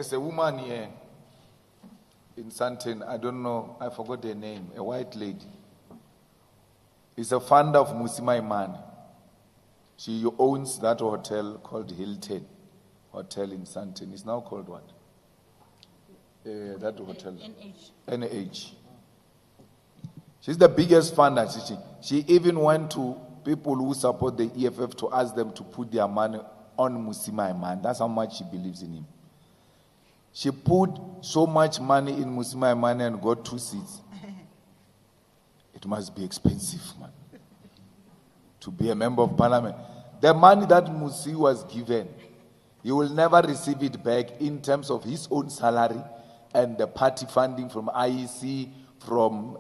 There's a woman here in Sandton, I don't know, I forgot her name, a white lady. Is a founder of Musima Imani. She owns that hotel called Hilton Hotel in Sandton. It's now called what? That hotel? NH. She's the biggest funder. She even went to people who support the EFF to ask them to put their money on Musima Imani. That's how much she believes in him. She put so much money in Musima Imani and got 2 seats. It must be expensive, man, to be a member of parliament. The money that Musi was given, he will never receive it back in terms of his own salary and the party funding from IEC, from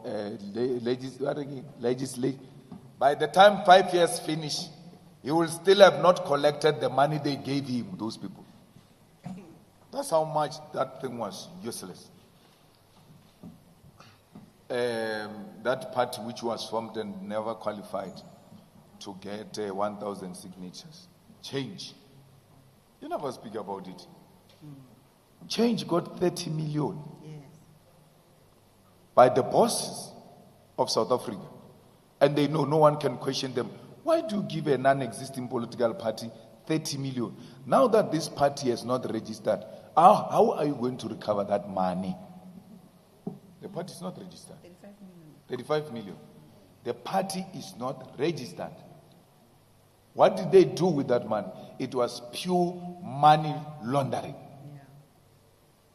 legislature. By the time 5 years finish, he will still have not collected the money they gave him, those people. That's how much that thing was useless. That party which was formed and never qualified to get 1,000 signatures. Change. You never speak about it. Change got 30 million. Yes. By the bosses of South Africa. And they know no one can question them. Why do you give a non-existing political party 30 million? Now that this party has not registered, how are you going to recover that money? The party is not registered. 35 million. The party is not registered. What did they do with that money? It was pure money laundering. Yeah.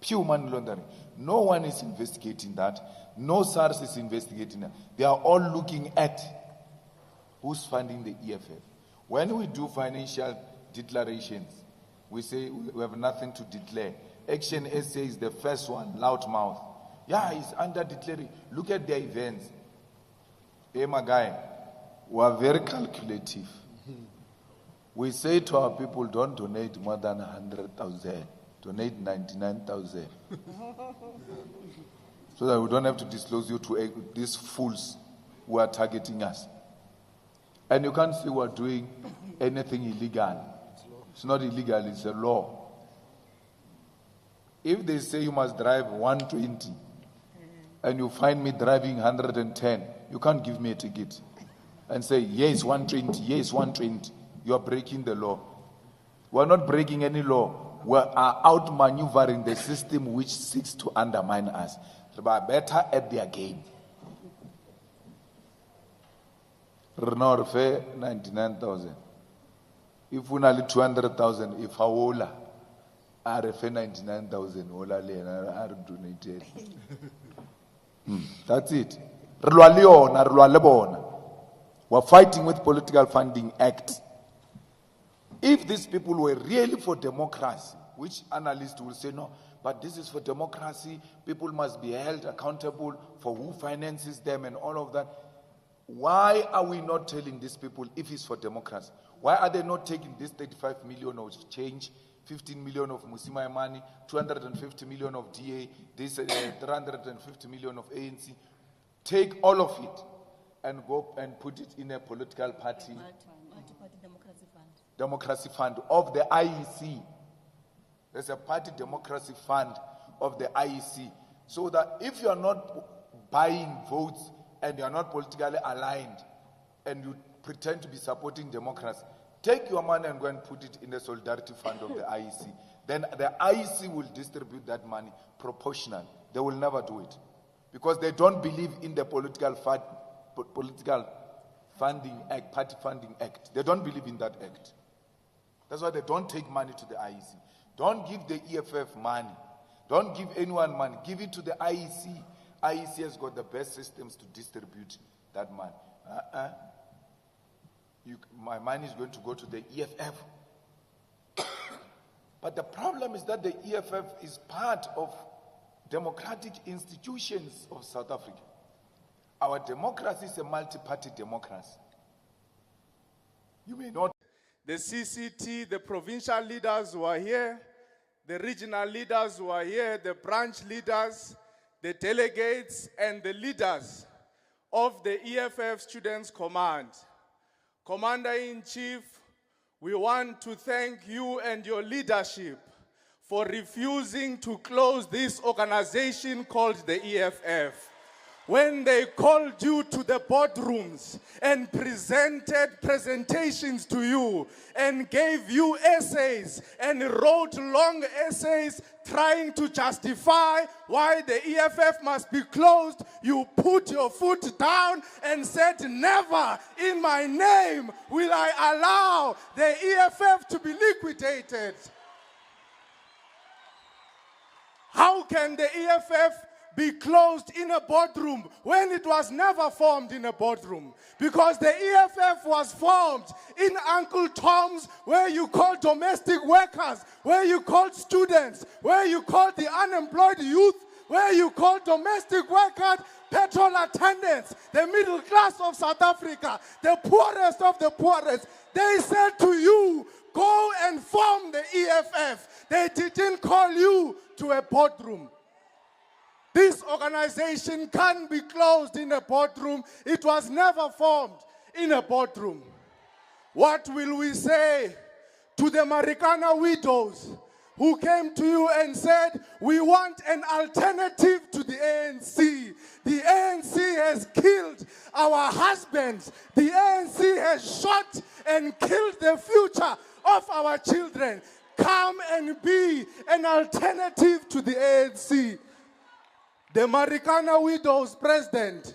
Pure money laundering. No one is investigating that. No SARS is investigating that. They are all looking at who's funding the EFF. When we do financial declarations, we say we have nothing to declare. Action SA is the first one, loudmouth. Yeah, it's under declaring. Look at their events. Hey, my guy, we are very calculative. We say to our people, don't donate more than 100,000. Donate 99,000. So that we don't have to disclose you to these fools who are targeting us. And you can't say we're doing anything illegal. It's not illegal, it's a law. If they say you must drive 120 and you find me driving 110, you can't give me a ticket and say, yes, 120, yes, 120. You are breaking the law. We're not breaking any law. We are outmaneuvering the system which seeks to undermine us. We are better at their game. Renor fair 99,000. If we only 200,000, if Aola are fair 99,000, Ola are donated. That's it. We're fighting with Political Funding Act. If these people were really for democracy, which analysts will say no, but this is for democracy, people must be held accountable for who finances them and all of that. Why are we not telling these people if it's for democracy? Why are they not taking this 35 million of change, 15 million of Musima Imani, 250 million of DA, this 350 million of ANC? Take all of it and go and put it in a political party. Democracy Fund of the IEC. There's a party democracy fund of the IEC. So that if you are not buying votes and you are not politically aligned and you pretend to be supporting democracy, take your money and go and put it in the solidarity fund of the IEC. Then the IEC will distribute that money proportional. They will never do it because they don't believe in the political funding act, party funding act. They don't believe in that act. That's why they don't take money to the IEC. Don't give the EFF money. Don't give anyone money. Give it to the IEC. IEC has got the best systems to distribute that money. My money is going to go to the EFF. But the problem is that the EFF is part of democratic institutions of South Africa. Our democracy is a multi-party democracy. You may not. The CCT, the provincial leaders were here, the regional leaders were here, the branch leaders, the delegates, and the leaders of the EFF Students' Command. Commander-in-Chief, we want to thank you and your leadership for refusing to close this organization called the EFF. When they called you to the boardrooms and presented presentations to you and gave you essays and wrote long essays trying to justify why the EFF must be closed, you put your foot down and said, never in my name will I allow the EFF to be liquidated. How can the EFF be closed in a boardroom when it was never formed in a boardroom? Because the EFF was formed in Uncle Tom's, where you call domestic workers, where you call students, where you call the unemployed youth, where you call domestic workers, petrol attendants, the middle class of South Africa, the poorest of the poorest. They said to you, go and form the EFF. They didn't call you to a boardroom. This organization can't be closed in a boardroom. It was never formed in a boardroom. What will we say to the Marikana widows who came to you and said, we want an alternative to the ANC? The ANC has killed our husbands. The ANC has shot and killed the future of our children. Come and be an alternative to the ANC. The Marikana Widows President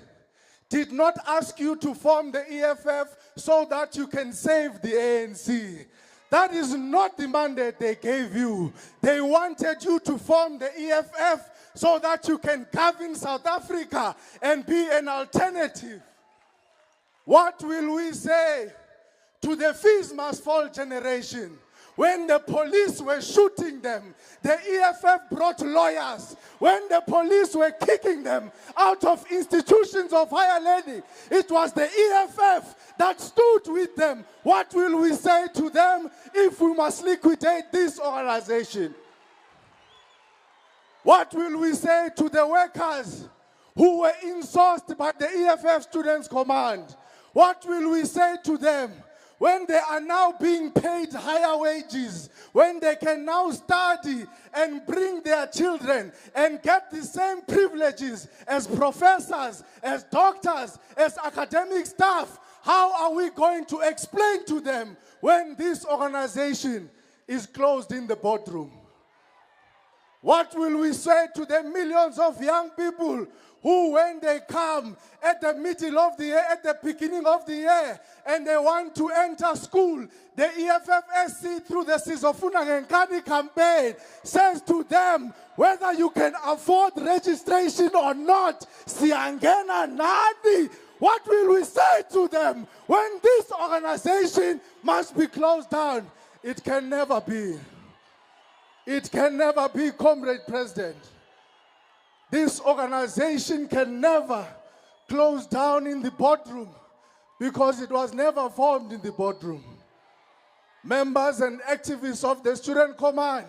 did not ask you to form the EFF so that you can save the ANC. That is not the mandate they gave you. They wanted you to form the EFF so that you can govern South Africa and be an alternative. What will we say to the fees must fall generation? When the police were shooting them, the EFF brought lawyers. When the police were kicking them out of institutions of higher learning, it was the EFF that stood with them. What will we say to them if we must liquidate this organization? What will we say to the workers who were insourced by the EFF Students' Command? What will we say to them when they are now being paid higher wages, when they can now study and bring their children and get the same privileges as professors, as doctors, as academic staff? How are we going to explain to them when this organization is closed in the boardroom? What will we say to the millions of young people who, when they come at the middle of the year, at the beginning of the year, and they want to enter school, the EFFSC, through the Sizofuna Ngenkani campaign, says to them, whether you can afford registration or not, siyangena nani? What will we say to them when this organization must be closed down? It can never be. It can never be, Comrade President. This organization can never close down in the boardroom because it was never formed in the boardroom. Members and activists of the Student Command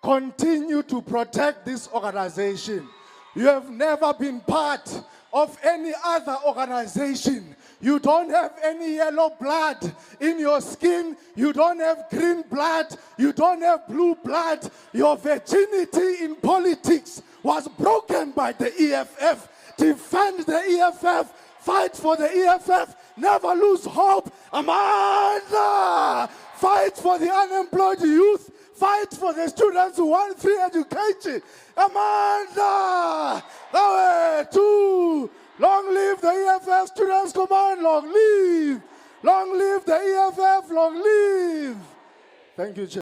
continue to protect this organization. You have never been part of any other organization. You don't have any yellow blood in your skin. You don't have green blood. You don't have blue blood. Your virginity in politics was broken by the EFF. Defend the EFF. Fight for the EFF. Never lose hope. Amanda! Fight for the unemployed youth. Fight for the students who want free education. Amanda! Two. Long live the EFF Students' Command. Long live. Long live the EFF. Long live. Thank you, Chair.